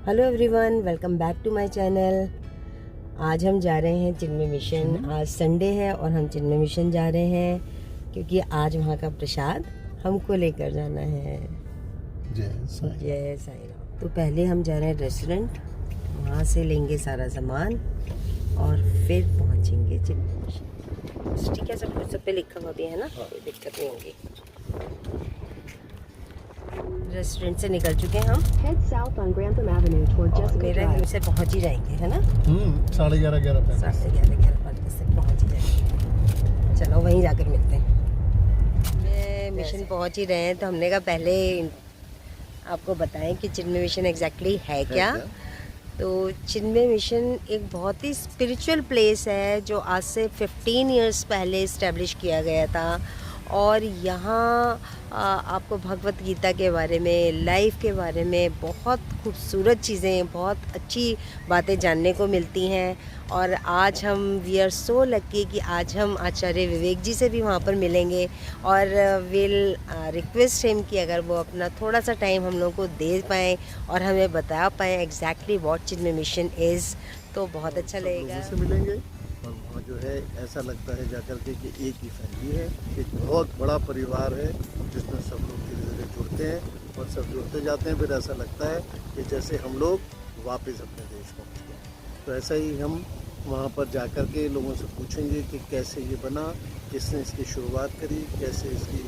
Hello everyone, welcome back to my channel. आज हम जा रहे हैं चिन्मय मिशन। आज संडे है और हम चिन्मय मिशन जा रहे हैं क्योंकि आज वहाँ का प्रसाद हमको लेकर जाना है। जय साईं राम। तो पहले हम जा रहे हैं रेस्टोरेंट, वहाँ से लेंगे सारा सामान और फिर पहुँचेंगे चिन्मय मिशन। ठीक है, सब पे लिखा हुआ भी है ना, कोई दिक्कत नहीं होगी। रेस्टोरेंट से निकल चुके हैं हम। मेरे घर से पहुंच ही जाएंगे, है ना? 11:30 से पहुंच ही जाएंगे। चलो वहीं जाकर मिलते हैं। मिशन पहुंच ही रहे हैं, तो हमने कहा पहले आपको बताएं कि चिन्मय मिशन एग्जैक्टली है क्या। तो चिन्मय मिशन एक बहुत ही स्पिरिचुअल प्लेस है जो आज से 15 इयर्स पहले इस्टेब्लिश किया गया था। और यहाँ आपको भगवत गीता के बारे में, लाइफ के बारे में बहुत खूबसूरत चीज़ें, बहुत अच्छी बातें जानने को मिलती हैं। और आज हम वी आर सो लकी कि आज हम आचार्य विवेकजी से भी वहाँ पर मिलेंगे और विल रिक्वेस्ट हिम कि अगर वो अपना थोड़ा सा टाइम हम लोग को दे पाएँ और हमें बता पाएँ exactly what Chinmay mission is, तो बहुत अच्छा लगेगा। मिलेंगे। और वहाँ जो है ऐसा लगता है जाकर के कि एक ही फैमिली है, एक बहुत बड़ा परिवार है जिसमें सब लोग धीरे धीरे जुड़ते हैं और सब जुड़ते जाते हैं। फिर ऐसा लगता है कि जैसे हम लोग वापस अपने देश पहुँच गए। तो ऐसा ही हम वहाँ पर जाकर के लोगों से पूछेंगे कि कैसे ये बना, किसने इसकी शुरुआत करी, कैसे इसकी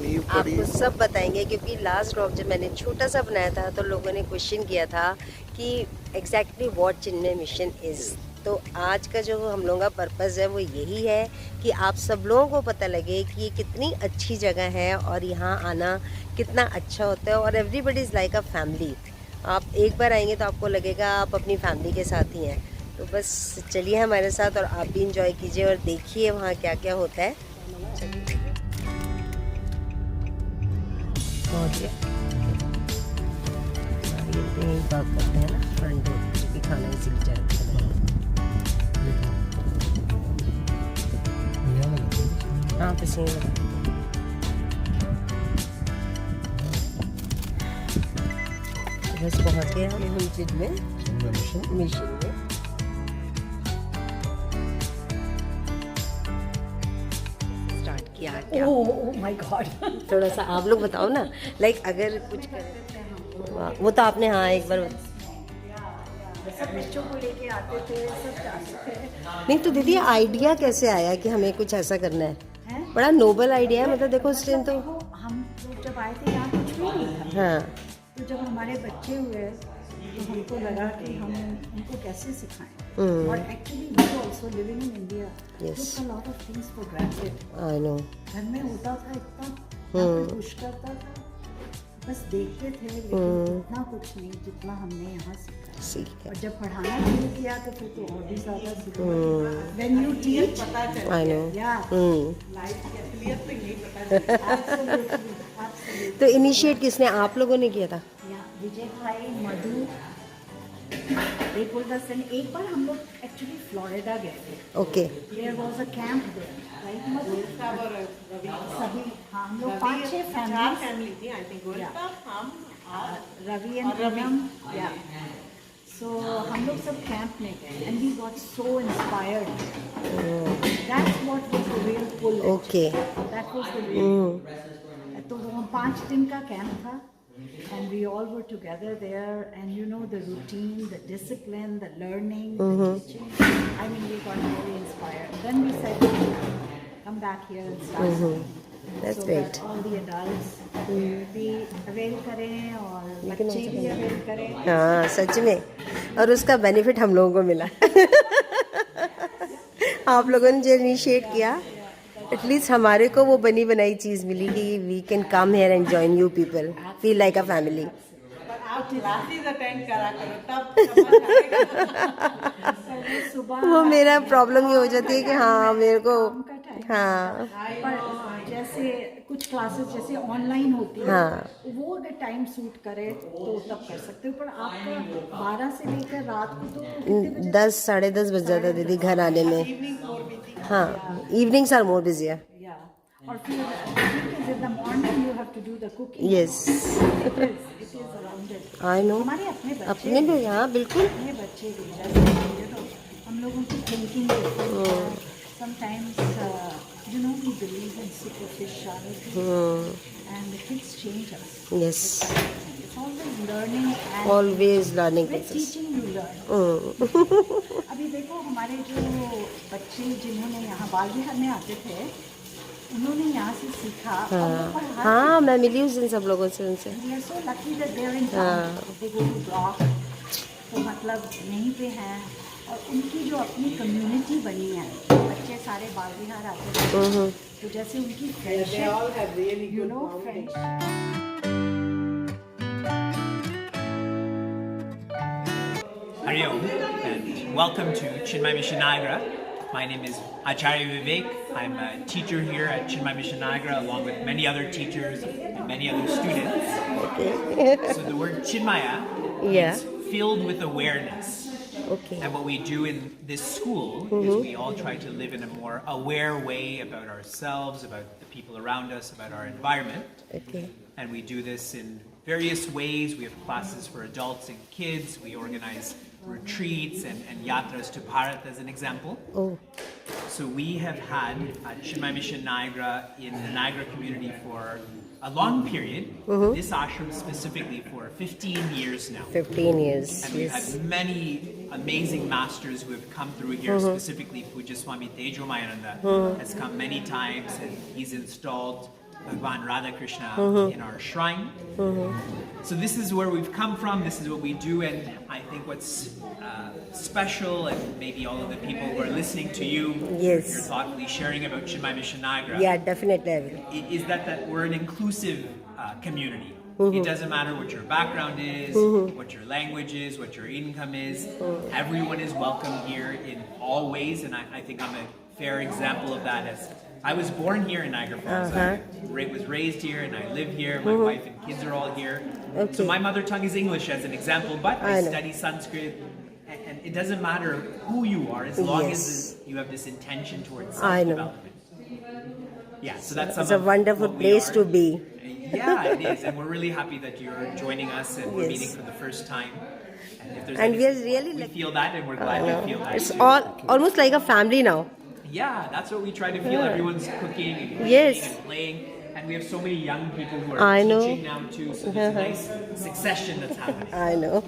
नींव पड़ी। आपको सब बताएंगे क्योंकि लास्ट व्लॉग जब मैंने छोटा सा बनाया था तो लोगों ने क्वेश्चन किया था कि exactly what Chinmay mission is. तो आज का जो हम लोगों का पर्पज़ है वो यही है कि आप सब लोगों को पता लगे कि ये कितनी अच्छी जगह है और यहाँ आना कितना अच्छा होता है। और everybody is like a family. आप एक बार आएंगे तो आपको लगेगा आप अपनी फैमिली के साथ ही हैं। तो बस चलिए हमारे साथ और आप भी इंजॉय कीजिए और देखिए वहाँ क्या क्या होता है। चलिए बात करते हैं ना, फ्रंट डोर भी खाना इसी जाए। हाँ, पसीने बस पहुँच गए हम चिन्मय मिशन में। स्टार्ट किया क्या? Oh my God. थोड़ा सा आप लोग बताओ ना, लाइक अगर कुछ वो तो आपने हाँ एक बार सब बच्चों को लेके आते थे, सब जाते थे। नहीं तो दीदी आइडिया कैसे आया कि हमें कुछ ऐसा करना है? बड़ा नोबल आइडिया है। मतलब देखो उस टाइम तो हम लोग जब आए थे यहाँ कुछ भी नहीं था। हाँ, तो जब हमारे बच्चे हुए तो हमको लगा कि हम उनको कैसे सिखाएं। और actually we also living in India, Yes. Took a lot of things for granted. I know. घर में होता था इतना, खुश करता था, बस देखते थे, लेकिन इतना कुछ नहीं जितना हमने यहाँ सीखा। और जब पढ़ाना शुरू किया तो फिर तो और भी ज़्यादा सीखा। When you teach, पता चलता आई नो। लाइफ की असलियत तो यही पता चलता है। तो इनिशिएट किसने, आप लोगों ने किया था? विजय भाई, मधु, एक एक बार हम लोग एक्चुअली फ्लोरिडा गए थे। Okay. There was a camp there, right Madhu? सभी, हाँ, हम लोग 5-6 फैमिली थी, I think. Ravi and Poonam, yeah. So हम लोग सब कैंप में गए and we got so inspired. That's what was the real pull. Okay. That was the real. तो वो 5 दिन का कैंप था and we all were together there, and you know the routine, the discipline, the learning, the teaching. I mean, we got very inspired. Then we said, come back here and start something. That's so great. that all the adults भी avail करें और बच्चे भी avail करें। हाँ सच में, और उसका बेनिफिट हम लोगों को मिला। आप लोगों ने जो इनिशिएट किया, एटलीस्ट हमारे को वो बनी बनाई चीज़ मिली कि we can come here and join you people, feel like a family. वो मेरा प्रॉब्लम ये हो जाती है कि हाँ मेरे को, हाँ, पर जैसे कुछ क्लासेस जैसे ऑनलाइन होती है, हाँ, वो अगर टाइम सूट करे तो तब कर सकते हो। पर आपका 12 से लेकर रात को तो 10 साढ़े 10 बज जाता दीदी घर आने में। हाँ, evenings are more busy. Or because in the morning you have to do the cooking. Yes. It is around it. I know. हमारे अपने बच्चे अपने भी हाँ बिल्कुल. अपने बच्चे भी जैसे हम लोगों की thinking different है. Sometimes we believe in superficiality and the kids change us. Yes. It's always learning and Always learning with process. teaching you learn. अभी देखो हमारे जो बच्चे जिन्होंने यहाँ बाल विहार में आते थे उन्होंने यहाँ से सीखा. हाँ मैं मिली हूँ इन सब लोगों से उनसे. We are so lucky that they are in town. They go to block. तो मतलब यहीं पे हैं और उनकी जो अपनी कम्युनिटी बनी है बच्चे सारे बाल विहार आते हैं तो जैसे उनकी friendship you know Harry Om, and welcome to Chinmaya Mission Niagara. My name is Acharya Vivek. I'm a teacher here at Chinmaya Mission Niagara along with many other teachers and many other students. Okay. So the word Chinmaya Yeah. is filled with awareness. Okay. And what we do in this school is we all try to live in a more aware way about ourselves, about the people around us, about our environment. Okay. And we do this in various ways. We have classes for adults and kids. We organize retreats and yatras to Bharat as an example. Oh. So we have had Chinmaya Mission Niagara in the Niagara community for a long period. This ashram specifically for 15 years now. 15 years. And we've Yes. had many amazing masters who have come through here, specifically Puja Swami Tejomayananda has come many times and he's installed Bhagwan Radha Krishna in our shrine. So this is where we've come from, this is what we do, and I think what's special, and maybe all of the people who are listening to you, Yes. you're thoughtfully sharing about Chinmaya Mission Niagara, Yeah, definitely I will. is that we're an inclusive community. It doesn't matter what your background is, what your language is, what your income is. Everyone is welcome here in all ways, and I think I'm a fair example of that. As I was born here in Niagara Falls, I was raised here, and I live here. My wife and kids are all here. Okay. So my mother tongue is English, as an example, but I I know. study Sanskrit. And it doesn't matter who you are, as long Yes. as you have this intention towards I know. self-development. Yeah, so that's some It's a of wonderful what we place are. to be. Yeah, it is, and we're really happy that you're joining us and we're Yes. meeting for the first time. And if there's And we are anything- really we like- feel that, and we're glad you feel that. It's too. almost like a family now. Yeah, that's what we try to feel. Everyone's cooking and cleaning Yes. and playing, and we have so many young people who are I know. teaching now too. So there's a nice succession that's happening. I know.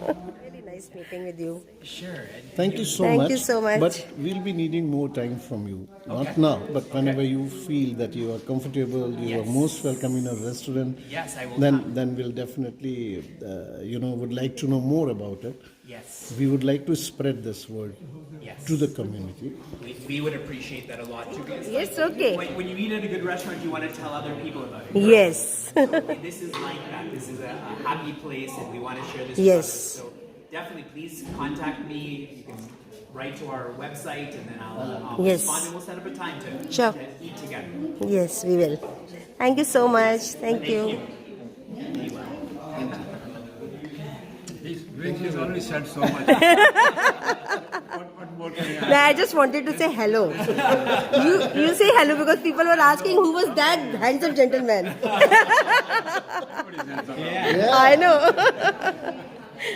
Really nice meeting with you. Sure. And Thank you so Thank much. you so much. But we'll be needing more time from you. Not now, but whenever you feel that you are comfortable, you are Yes. most welcome in a restaurant. Yes, I will Then, come. then we'll definitely, would like to know more about it. Yes, We would like to spread this word yes. to the community. We would appreciate that a lot too. Because Yes, okay. when you eat at a good restaurant, you want to tell other people about it. Yes. This is like that. This is a happy place, and we want to share this Yes. with others. So definitely, please contact me. You can write to our website, and then I'll Yes. respond, and we'll set up a time to Sure. eat together. Yes, we will. Thank you so much. Thank you. He's already said so much. what more can I add? No, I just wanted to say hello. You say hello because people were asking who was that handsome gentleman. I know.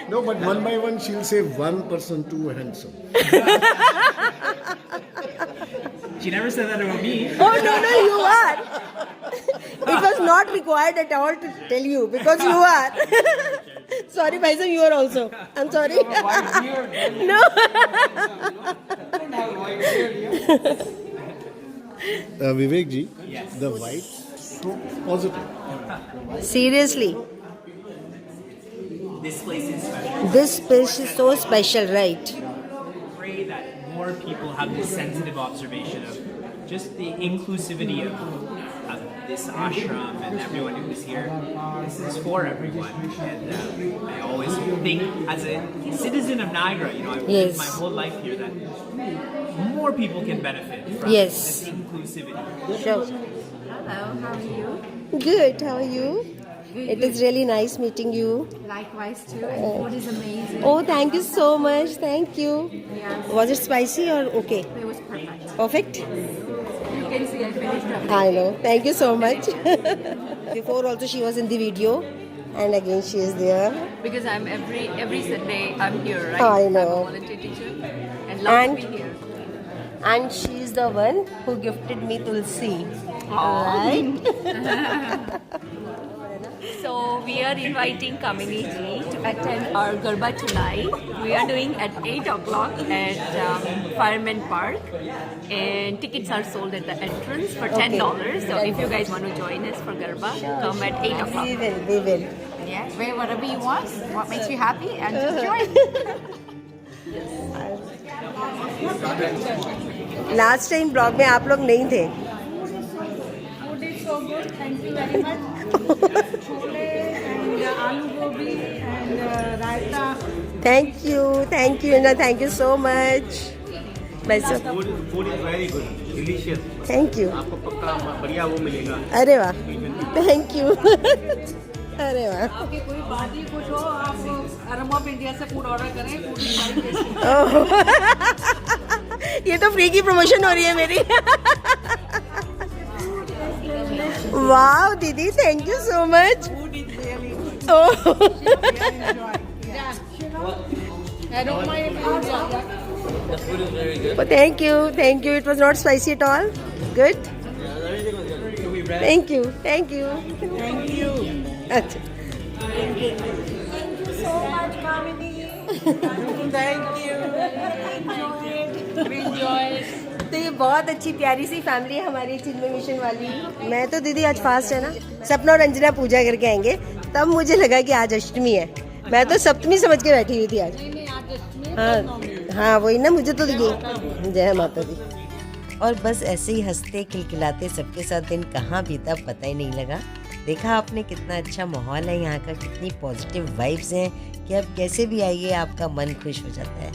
No, but one by one she'll say one person too handsome. She never said that about me. Oh no, you are. It was not required at all to tell you because you are. Sorry, Bhaisam, you are also. I'm sorry. No. Vivekji, Yes. the white, so positive. Seriously, This place is special. this place is so special, right? Pray that more people have this sensitive observation of just the inclusivity of this ashram and everyone who is here. This is for everyone, and I always think, as a citizen of Niagara, I've Yes. lived my whole life here, that more people can benefit from Yes. this inclusivity. Sure. Hello, how are you? Good. How are you? Good, It good. is really nice meeting you. Likewise too, and the food is amazing. Oh, thank you so much. Thank you. Yes, Was it spicy or okay? it was perfect. Perfect? can see I finished everything. I know. Thank you so much. Before also she was in the video, and again she is there. Because I'm every Sunday I'm here, right? I know. I'm a volunteer teacher and love And- to be here. And she is the one who gifted me tulsi. Right? So we are inviting community to attend our Garba tonight. We are doing at 8 o'clock at Fireman Park, and tickets are sold at the entrance for $10. So if you guys want to join us for Garba, come at 8 o'clock. We will. Yeah, wear whatever you want, what makes you happy, and just join. Last time blog में आप लोग नहीं थे. Food is so good. Thank you very much. Chole and aloo gobi and raita. Thank you ना, thank you so much. भाई साहब food is very good, delicious. Thank you. आपको पक्का बढ़िया वो मिलेगा. अरे वाह, थैंक यू. अरे वाह. आपकी कोई पार्टी कुछ हो, आप अरम ऑफ इंडिया से फूड ऑर्डर करें. Food is very tasty. Oh, ये तो फ्री की प्रमोशन हो रही है मेरी. वाह दीदी, thank you so much. Food is really good. Oh, We are enjoying. Yeah. I don't mind if you thank you. It was not spicy at all. Good. Thank you. Thank you. अच्छा. Thank you so much, Kamini. Thank you. We enjoyed. तो ये बहुत अच्छी प्यारी सी family है हमारी चिन्मय mission वाली. मैं तो दीदी आज फास्ट है ना, सपना और अंजना पूजा करके आएंगे, तब मुझे लगा कि आज अष्टमी है. मैं तो सप्तमी समझ के बैठी हुई थी आज. हाँ वही ना, मुझे तो ये जय माता दी. और बस ऐसे ही हंसते खिलखिलाते सबके साथ दिन कहाँ बीता पता ही नहीं लगा. देखा आपने कितना अच्छा माहौल है यहाँ का, कितनी पॉजिटिव वाइब्स हैं कि अब कैसे भी आइए आपका मन खुश हो जाता है.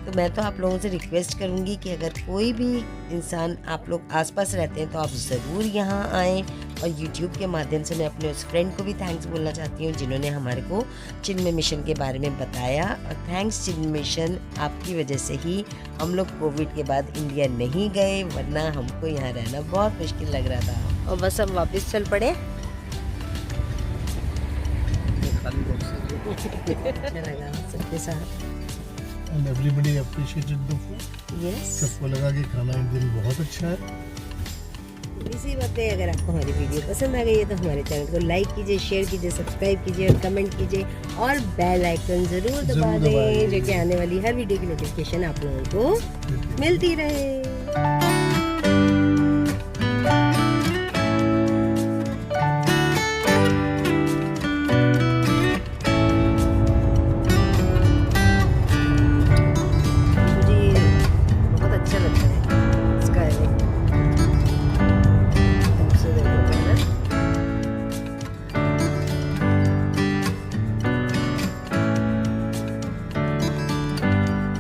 तो मैं तो आप लोगों से रिक्वेस्ट करूँगी कि अगर कोई भी इंसान आप लोग आसपास रहते हैं तो आप ज़रूर यहाँ आएँ. और YouTube के माध्यम से मैं अपने उस फ्रेंड को भी थैंक्स बोलना चाहती हूँ जिन्होंने हमारे को चिन्मय मिशन के बारे में बताया. और थैंक्स चिन्मय मिशन, आपकी वजह से ही हम लोग कोविड के बाद इंडिया नहीं गए, वरना हमको यहाँ रहना बहुत मुश्किल लग रहा था. और बस अब वापस चल पड़े. अच्छा लगा सबके साथ. And everybody appreciated the food. Yes, सबको लगा कि खाना इंडियन बहुत अच्छा है. इसी बात पे अगर आपको हमारी वीडियो पसंद आ गई है तो हमारे चैनल को लाइक कीजिए, शेयर कीजिए, सब्सक्राइब कीजिए और कमेंट कीजिए और बेल आइकन ज़रूर दबा दें, जो कि आने वाली हर वीडियो की नोटिफिकेशन आप लोगों को मिलती रहे.